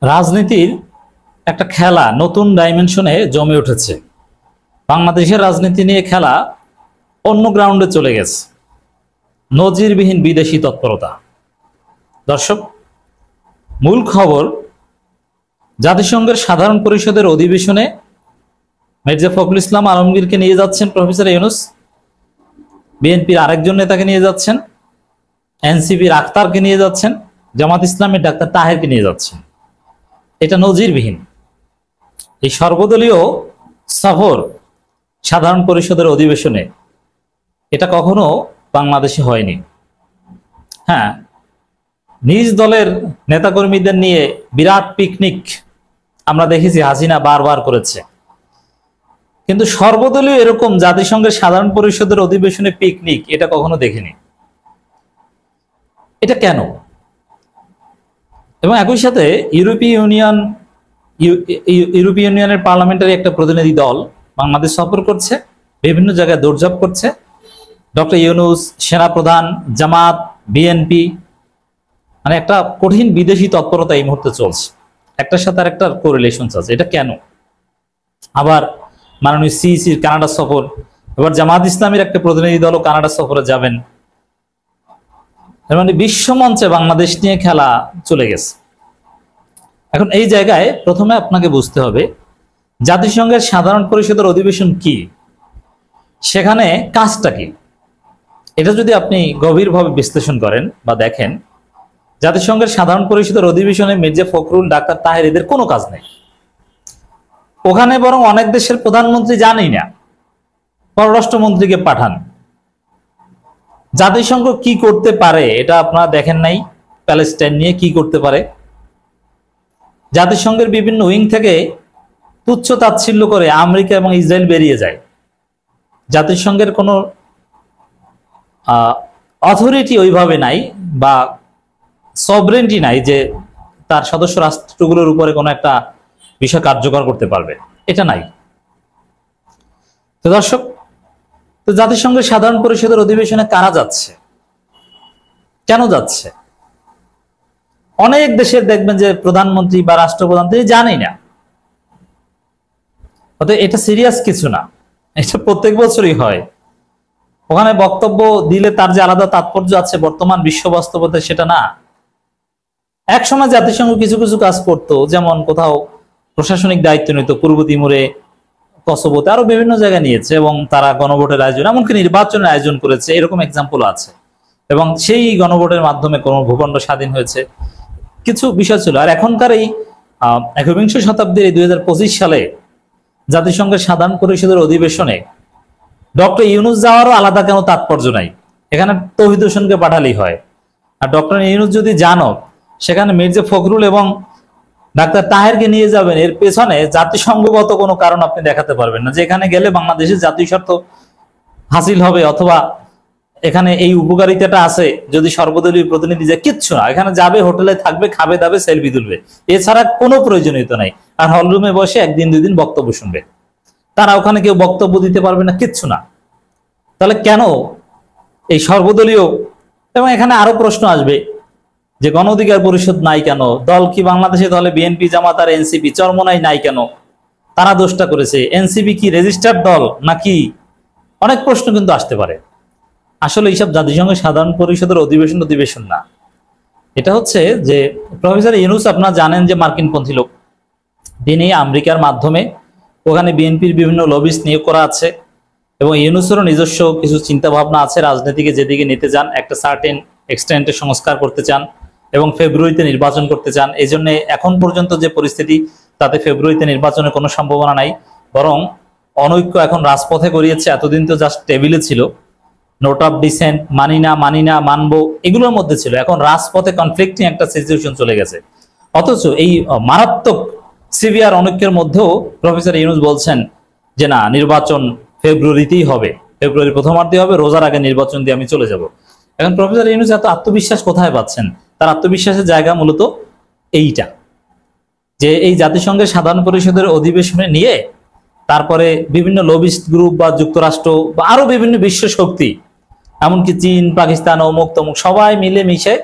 রাজনীতির একটা খেলা নতুন ডাইমেনশনে জমে উঠেছে। বাংলাদেশের রাজনীতি নিয়ে খেলা অন্য গ্রাউন্ডে চলে গেছে। নজিরবিহীন বিদেশি তৎপরতা। দর্শক, মূল খবর, জাতিসংঘের সাধারণ পরিষদের অধিবেশনে মির্জা ফখরুল ইসলাম আলমগীরকে নিয়ে যাচ্ছেন প্রফেসর ইউনূস, বিএনপির আরেকজন নেতাকে নিয়ে যাচ্ছেন, এনসিপির আখতারকে নিয়ে যাচ্ছেন, জামাত ইসলামের ডাক্তার তাহেরকে নিয়ে যাচ্ছেন। এটা নজিরবিহীন। এই সর্বদলীয় সফর সাধারণ পরিষদের অধিবেশনে এটা কখনো বাংলাদেশে হয়নি। হ্যাঁ, নিজ দলের নেতাকর্মীদের নিয়ে বিরাট পিকনিক আমরা দেখেছি, হাসিনা বারবার করেছে, কিন্তু সর্বদলীয় এরকম জাতিসংঘের সাধারণ পরিষদের অধিবেশনে পিকনিক এটা কখনো দেখিনি। এটা কেন? এবং একই সাথে ইউরোপীয় ইউনিয়নের পার্লামেন্টারি একটা প্রতিনিধি দল বাংলাদেশ সফর করছে, বিভিন্ন জায়গায় দৌড়ঝাঁপ করছে। ডক্টর ইউনূস, সেনাপ্রধান, জামাত, বিএনপি, মানে একটা কঠিন বিদেশি তৎপরতা এই মুহূর্তে চলছে, একটার সাথে আরেকটা কোরিলেশন আছে। এটা কেন? আবার মাননীয় সিইসির কানাডা সফর, এবার জামাত ইসলামের একটা প্রতিনিধি দলও কানাডা সফরে যাবেন। মানে বিশ্বমঞ্চে বাংলাদেশ নিয়ে খেলা চলে গেছে। এখন এই জায়গায় প্রথমে আপনাকে বুঝতে হবে জাতিসংঘের সাধারণ পরিষদের অধিবেশন কি, সেখানে কাজটা কি। এটা যদি আপনি গভীরভাবে বিশ্লেষণ করেন বা দেখেন, জাতিসংঘের সাধারণ পরিষদের অধিবেশনে মির্জা ফখরুল, ডাক্তার তাহের এদের কোনো কাজ নেই। ওখানে বরং অনেক দেশের প্রধানমন্ত্রী জানেই না, পররাষ্ট্রমন্ত্রীকে পাঠান। জাতিসংঘ কি করতে পারে এটা আপনারা দেখেন নাই। প্যালেস্টাইন নিয়ে কি করতে পারে? জাতিসংঘের বিভিন্ন উইং থেকে তুচ্ছ তাচ্ছিল্য করে আমেরিকা এবং ইসরায়েল বেরিয়ে যায়। জাতিসংঘের কোনো অথরিটি ওইভাবে নাই বা সভরেন্টি নাই যে তার সদস্য রাষ্ট্রগুলোর উপরে কোনো একটা বিষয় কার্যকর করতে পারবে, এটা নাই। তো দর্শক, তো জাতিসংঘের সাধারণ পরিষদের অধিবেশনে কারা যাচ্ছে, কেন যাচ্ছে? অনেক দেশের দেখবেন যে প্রধানমন্ত্রী বা রাষ্ট্রপ্রধান তিনি জানেই না। অতএব এটা সিরিয়াস কিছু না, এটা প্রত্যেক বছরই হয়। ওখানে বক্তব্য দিলে তার যে আলাদা তাৎপর্য আছে বর্তমান বিশ্ব বাস্তবতায় সেটা না। একসময় জাতিসংঘ কিছু কিছু কাজ করতো, যেমন কোথাও প্রশাসনিক দায়িত্ব নিত, পূর্ব তিমুরে, কসোভোতে, আরো বিভিন্ন জায়গায় নিয়েছে, এবং তারা গণভোটের আয়োজন, এমনকি নির্বাচনের আয়োজন করেছে, এরকম এক্সাম্পল আছে। এবং সেই গণভোটের মাধ্যমে কোন ভূখণ্ড স্বাধীন হয়েছে, কিছু বিষয় ছিল। আর এখনকার এই একবিংশ শতাব্দীর 2025 সালে জাতিসংঘের সাধারণ পরিষদের অধিবেশনে ডক্টর ইউনূস যাওয়ারও আলাদা কেন তাৎপর্য নাই। এখানে তৌহিদ হোসেনকে পাঠালেই হয়। আর ডক্টর ইউনূস যদি জানো সেখানে মির্জা ফখরুল এবং ডাক্তার তাহেরকে নিয়ে যাবেন, এর পেছনে জাতিসংঘগত কোনো কারণ আপনি দেখাতে পারবেন না, যে এখানে গেলে বাংলাদেশের জাতীয় স্বার্থ হাসিল হবে, অথবা এখানে এই উপকারিতাটা আছে। যদি সর্বদলীয় প্রতিনিধি যায়, কিচ্ছু না, এখানে যাবে, হোটেলে থাকবে, খাবে দাবে, সেলফি তুলবে, এছাড়া কোনো প্রয়োজনীয়তা নাই। আর হলরুমে বসে একদিন দুই দিন বক্তব্য শুনবে, তারা ওখানে কেউ বক্তব্য দিতে পারবে না, কিচ্ছু না। তাহলে কেন এই সর্বদলীয়? এবং এখানে আরো প্রশ্ন আসবে যে গণ অধিকার পরিষদ নাই কেন? দল কি বাংলাদেশে? দলে বিএনপি, জামাত আর এনসিপি, চরমোনাই নাই কেন? তারা দোষটা করেছে। এনসিপি কি রেজিস্টার্ড দল নাকি? অনেক প্রশ্ন কিন্তু আসতে পারে। আসলে এইসব জাতিসংঘের সাধারণ পরিষদের অধিবেশন না। এটা হচ্ছে যে প্রফেসর ইউনূস, আপনারা জানেন যে মার্কিনপন্থী লোক, তিনি আমেরিকার মাধ্যমে ওখানে বিএনপির বিভিন্ন লবিস্ট নিয়োগ করা আছে, এবং ইউনূসেরও নিজস্ব কিছু চিন্তা ভাবনা আছে, রাজনীতিকে যেদিকে নিতে চান, একটা সার্টেন এক্সটেন্টে সংস্কার করতে চান এবং ফেব্রুয়ারিতে নির্বাচন করতে চান। এই জন্য এখন পর্যন্ত যে পরিস্থিতি, তাতে ফেব্রুয়ারিতে নির্বাচনের কোনো সম্ভাবনা নাই, বরং অনৈক্য এখন রাজপথে গড়িয়েছে। এতদিন তো জাস্ট টেবিলে ছিল, নোট অফ ডিসেন্ট, মানি না মানবো, এগুলোর মধ্যে ছিল। এখন রাজপথে কনফ্লিক্টিং একটা সিচুয়েশন চলে গেছে। অথচ এই মারাত্মক সিভিয়ার অনৈক্যের মধ্যেও প্রফেসর ইউনূস বলছেন যে না, নির্বাচন ফেব্রুয়ারিতেই হবে, ফেব্রুয়ারি প্রথমার্ধে হবে, রোজার আগে নির্বাচন দিয়ে আমি চলে যাব। এখন প্রফেসর ইউনূস এত আত্মবিশ্বাস কোথায় পাচ্ছেন? তার আত্মবিশ্বাসের জায়গা মূলত এইটা, যে এই জাতিসংঘের সাধারণ পরিষদের অধিবেশনে নিয়ে তারপরে বিভিন্ন লবিস্ট গ্রুপ বা যুক্তরাষ্ট্র বা আরো বিভিন্ন বিশ্ব শক্তি, এমনকি চীন, পাকিস্তান, অমুক তমুক, সবাই মিলে মিশে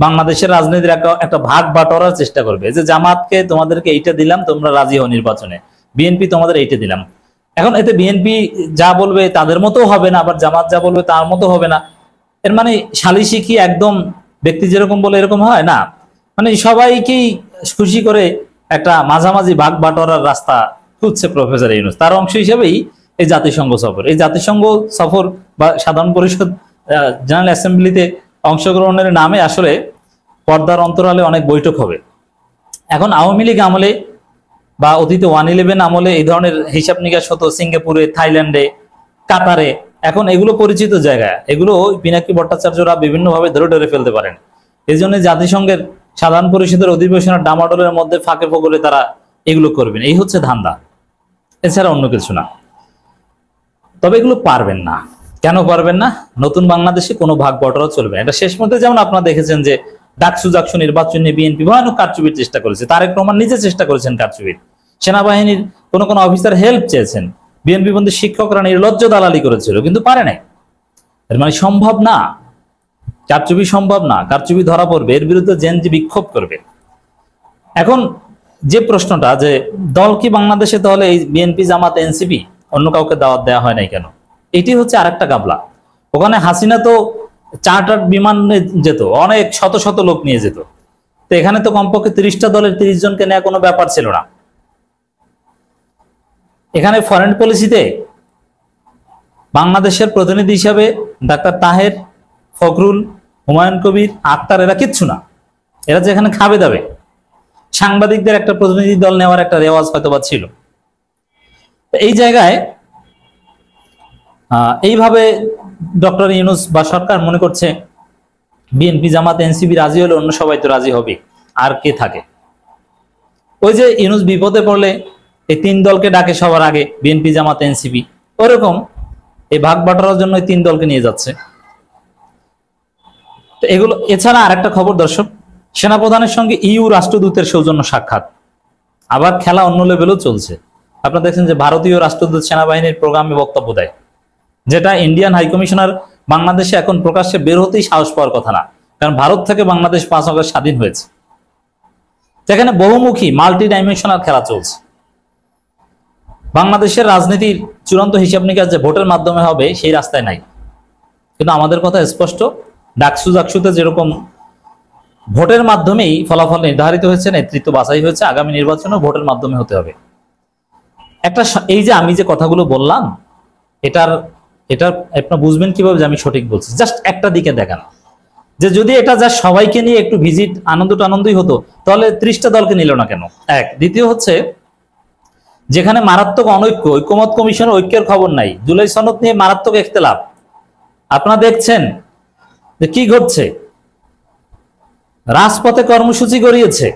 বাংলাদেশের রাজনীতির একটা ভাগ বাটোয়ারার চেষ্টা করবে, যে জামাতকে তোমাদেরকে এইটা দিলাম, তোমরা রাজি হও নির্বাচনে, বিএনপি তোমাদের এইটা দিলাম। এখন এতে বিএনপি যা বলবে তাদের মতো হবে না, আবার জামাত যা বলবে তার মতো হবে না। এর মানে সালিশি কি একদম ব্যক্তি যেরকম বলে এরকম হয় না, মানে সবাইকেই খুশি করে একটা মাঝামাঝি ভাগ বাটোয়ারার রাস্তা খুঁজছে প্রফেসর ইউনূস। তার অংশ হিসেবেই এই জাতিসংঘ সফর। এই জাতিসংঘ সফর বা সাধারণ পরিষদ জেনারেল অ্যাসেম্বলিতে অংশগ্রহণের নামে আসলে পর্দার অন্তরালে অনেক বৈঠক হবে। এখন আওয়ামী লীগ আমলে বা অতীতে 111 আমলে এই ধরনের হিসাব নিকাশ হতো সিঙ্গাপুরে, থাইল্যান্ডে, কাতারে। এখন এগুলো পরিচিত জায়গা, এগুলো পিনাকি ভট্টাচার্যরা বিভিন্নভাবে ধরে ধরে ফেলতে পারেন। এই জন্য জাতিসংঘের সাধারণ পরিষদের অধিবেশনের ডামাডোলের মধ্যে ফাঁকে ফোকরে তারা এগুলো করবেন, এই হচ্ছে ধান্দা, এছাড়া অন্য কিছু না। তবে এগুলো পারবেন না। কেন পারবেন না? নতুন বাংলাদেশে কোনো ভাগ বটরা চলবে না। এটা শেষ মধ্যে যেমন আপনারা দেখেছেন যে ডাকসু জাকসু নির্বাচন নিয়ে বিএনপি ভয়ানক কারচুপির চেষ্টা করেছে, তারেক রহমান নিজে চেষ্টা করেছেন কারচুপির, সেনাবাহিনীর কোন অফিসার হেল্প চেয়েছেন, বিএনপি বন্ধু শিক্ষকরা নির্লজ্জ দালালি করেছিল, কিন্তু পারে নাই। এর মানে সম্ভব না, কারচুপি সম্ভব না, কারচুপি ধরা পড়বে, এর বিরুদ্ধে জেনজি বিক্ষোভ করবে। এখন যে প্রশ্নটা যে দল কি বাংলাদেশে তাহলে এই বিএনপি জামাত এনসিপি, অন্য কাউকে দাওয়াত দেওয়া হয় নাই কেন, এটি হচ্ছে আরেকটা গাবলা। ওখানে হাসিনা তো চার্টার্ড বিমানে যেত, অনেক শত শত লোক নিয়ে যেত, তো এখানে তো কমপক্ষে 30টা দলের 30 জনকে নেওয়া কোনো ব্যাপার ছিল না। এখানে ফরেন পলিসিতে বাংলাদেশের প্রতিনিধি হিসাবে ডাক্তার তাহের, ফখরুল, হুমায়ুন কবির, আক্তার এরা কিচ্ছু না, এরা যে এখানে খাবে দাবে। সাংবাদিকদের একটা প্রতিনিধি দল নেওয়ার একটা রেওয়াজ হয়তোবা ছিল। এই জায়গায় এইভাবে ডক্টর ইউনূস বা সরকার মনে করছে বিএনপি জামাত এনসিপি রাজি হলে অন্য সবাই তো রাজি হবে, আর কে থাকে? ওই যে ইউনূস বিপদে পড়লে এই 3 দলকে ডাকে সবার আগে, বিএনপি জামাত এনসিপি, ওরকম এই ভাগ বাটোয়ারার জন্য 3 দলকে নিয়ে যাচ্ছে। তো এগুলো এছাড়া আরেকটা খবর দর্শক, সেনাপ্রধানের সঙ্গে ইউ রাষ্ট্রদূতের সৌজন্য সাক্ষাৎ, আবার খেলা অন্য লেভেলও চলছে। আপনারা দেখছেন যে ভারতীয় রাষ্ট্রদূত সেনাবাহিনীর প্রোগ্রামে বক্তব্য দেয়, যেটা ইন্ডিয়ান হাইকমিশনার বাংলাদেশে এখন প্রকাশ্যে বের হতেই সাহস পাওয়ার কথা না, কারণ ভারত থেকে বাংলাদেশ 5 আগস্ট স্বাধীন হয়েছে। যেখানে বহুমুখী মাল্টি ডাইমেনশনাল খেলা চলছে। বাংলাদেশের রাজনীতির চূড়ান্ত হিসাব নিকাশ যে ভোটের মাধ্যমে হবে সেই রাস্তায় নাই। কিন্তু আমাদের কথা স্পষ্ট, ডাকসু জাকসুতে যেরকম ভোটের মাধ্যমেই ফলাফল নির্ধারিত হয়েছে, নেতৃত্ব বাছাই হয়েছে, আগামী নির্বাচনও ভোটের মাধ্যমে হতে হবে। এই যে আমি যে কথাগুলো বললাম, এটার আপনারা বুঝবেন কিভাবে যে আমি সঠিক বলছি? জাস্ট একটা দিকে দেখান যে যদি এটা যা সবাইকে নিয়ে একটু ভিজিট আনন্দই হতো, তাহলে 30টা দলকে নিল না কেন? এক। দ্বিতীয় হচ্ছে, যেখানে মারাত্মক অনৈক্য, ঐক্যমত কমিশনের ঐক্যের খবর নাই, জুলাই সনদ নিয়ে মারাত্মক ইখতিলাফ, আপনারা দেখছেন যে কি ঘটছে, রাজপথে কর্মসূচি গড়িয়েছে,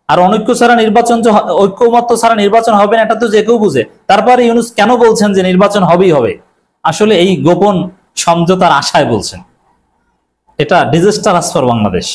আর অনৈক্য ছাড়া নির্বাচন, ঐক্যমত ছাড়া নির্বাচন হবে না, এটা তো যে কেউ বুঝে। তারপরে ইউনূস কেন বলছেন যে নির্বাচন হবেই হবে? আসলে এই গোপন সমঝোতার আশায় বলছেন। এটা ডিজাস্টার ফর বাংলাদেশ।